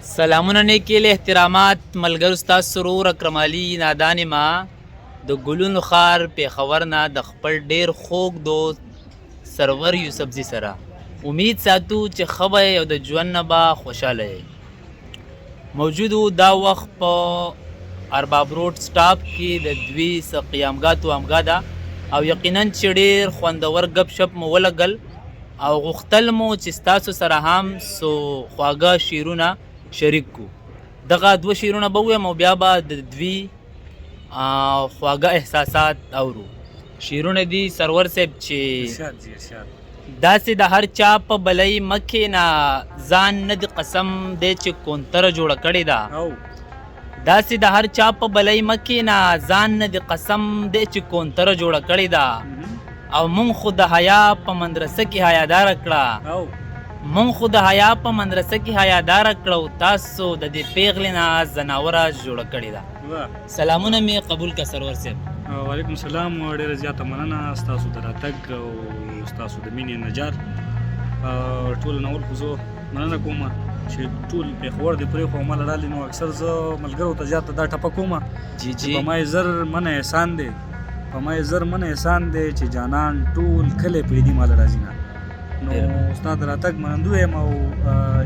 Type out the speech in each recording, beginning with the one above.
سلامونه نیکې له احترامات ملګرو ستاسو سرور اکرم علي نادان ما د ګلونو ښار پېښور نه د خپل ډېر خوږ دوست سرور یوسفزي سره امید ساتو چې ښه به او د ژوند نه به خوشحاله یې موجود وو دا وخت په ارباب روډ سټاپ کې د دوی څه قیامګاه توامګاه ده او یقینا چې ډېر خوندور ګپ شپ مو ولګل او غوښتل مو چې ستاسو سره هم څو خواږه شعرونه شریک کو دغه دوه شعرونه به ووایم او بیا به د دوی خواږه احساسات اورو شعرونه دي سرور صاحب چې داسې د هر چا په بلۍ مکې نه ځان نه د قسم دی چې کونتره جوړه کړې ده داسې د هر چا په بلۍ مکې نه ځان نه د قسم دی چې کونتره جوړه کړې ده او مونږ خو د حیا په مدرسه کې حیاداره کړه مونږ خو د حیا په مدرسه کې حیاداره کړو تاسو د دې پیغلې نه زناوره جوړه کړې ده سلامونه مې قبول که سرور صاحب وعلیکم السلام ډېره زیاته مننه ستاسو د راتګ او ستاسو د مینې نجار ټول ناول خو زه مننه کوم چې ټول پېښور دې پرېښو ما لړالې نو اکثر زه ملګرو ته زیاته دا ټپه کوم چې په ما یې زر منه احسان دی په ما یې زر منه احسان دی چې جانان ټول کلی پرېږدي ما له راځي نه نو ستا د راتګ منندوی یم او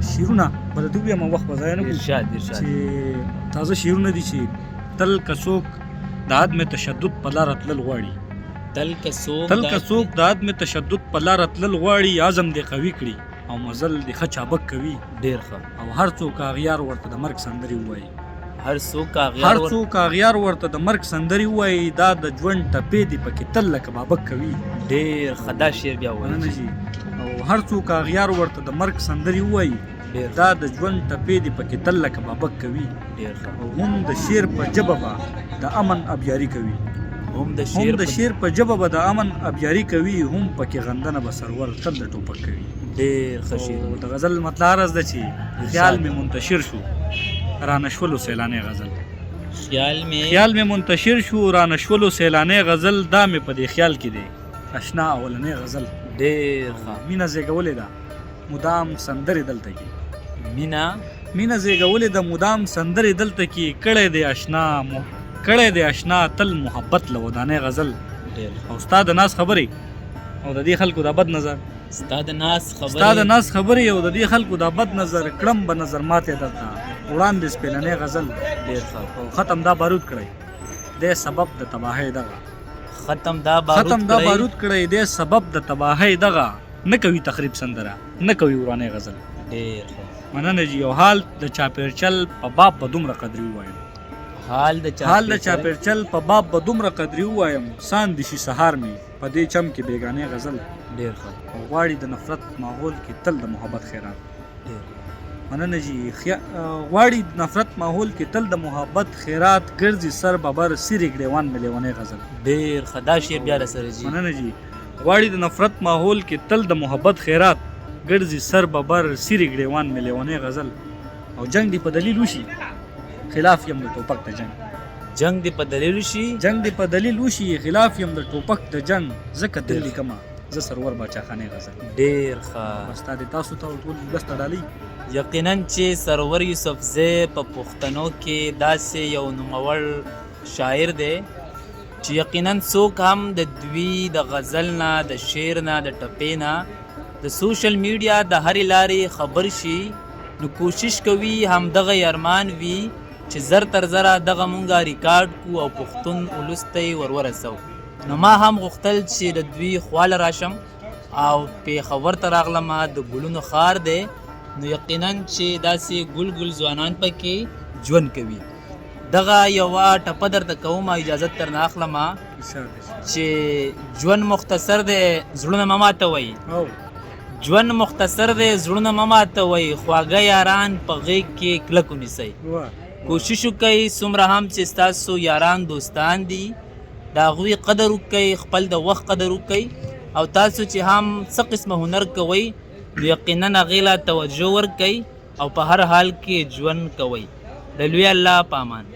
شعرونه به د دوی یم وخت به ضایع نه کړو چې تازه شعرونه دي چې تل که څوک د عدم تشدد په لاره تلل غواړي تل که څوک د عدم تشدد په لاره تلل غواړي عزم دې قوي کړي او مزل دې ښه چابک کوي ډېر ښه او هر څوک اغیار ورته د مرګ سندرې ووایي هر څوک اغیار ورته د مرګ سندرې ووایي دا د ژوند ټپې دې پکې تل لکه بابک کوي ډېر ښه دا شعر بیا ووایي او هر څوک اغیار ورته د مرګ سندرې ووایي دا د ژوند ټپې دې پکې تل لکه بابک کوي او هم د شعر په ژبه به د امن ابیاري کوي هم د شعر په ژبه به د امن ابیاري کوي هم پکې غندنه به سرور تل د ټوپک کوي ډېر ښه شعر د غزل مطلع عرض ده چې خیال مې منتشر شو رانشولو سیلانی غزل خیال مې منتشر شو رانشولو سیلانی غزل دا مې په دې خیال کې دی اشنا اولنی غزل ډېر ښه مینه زیږولې ده مدام سندرې دلته کې مینه زیږولې ده مدام سندرې دلته کې کړی دی اشنا تل محبت له ودانۍ غزل او ستا د ناز خبرې او د دې خلکو د بد نظر ستا د ناز خبرې او د دې خلکو د بد نظر کړم به نظر ماتې درته وړاندې سپېلنی غزل ډېر ښه او ختم دا بارود کړی دی سبب د تباهۍ دغه ختم دا بارود کړی دی سبب د تباهۍ دغه نه کوي تخریب سندره نه کوي ورانی غزل ډېر ښه مننه جي او حال د چاپېرچل په باب به دومره قدرې ووایم حال د چاپېرچل په باب به دومره قدرې ووایم سان دي شي سهار مې په دې چم کې بېګانې غزل ډېر ښه او غواړي د نفرت ماحول کې تل د محبت خیرات مننه جي غواړي د نفرت ماحول کې تل د محبت خیرات ګرځي سر ببر سیرې ګډیوان مې لیونی غزل ډېر ښه دا شعر بیا راسره جي مننه جي غواړي د نفرت ماحول کې تل د محبت خیرات ګرځي سر ببر سیرې ګډیوان مې لیونی غزل او جنگ دی په دلیل وشي خلاف یم د ټوپک د جنگ دی په دلیل وشي خلاف یم د ټوپک د جنگ ځکه دل لیکمه زه سرور باچا خانې غزل ډېر ښه بستا دې تاسو ته ټول لسته ډالۍ یقینا چې سرور یوسفزی په پښتنو کې داسې یو نوموړ شاعر دی چې یقینا څوک هم د دوی د غزل نه د شعر نه د ټپې نه د سوشل میډیا د هرې لارې خبر شي نو کوشش کوي همدغه ارمان وي چې زر تر زره دغه مونږه ریکارډ کو او پښتون ولس ته یې ورسو نو ما هم غوښتل چې د دوی خواله راشم او پېښور ته راغلم د ګلونو ښار دی نو یقینا چې داسې ګل ځوانان پکې ژوند کوي دغه یوه ټپه درته کوم اجازت ترنه اخلم چې ژوند مختصر دی زړونه مه ماتوئ ژوند مختصر دی زړونه مه ماتوئ خواږه یاران په غېږ کې کلک ونیسئ کوشش وکئ څومره هم چې ستاسو یاران دوستان دي د هغوی قدر وکئ خپل د وخت قدر وکئ او تاسو چې هم څه قسمه هنر کوئ نو یقینا هغې له توجه ورکئ او په هر حال کې ژوند کوئ د لوی الله په امان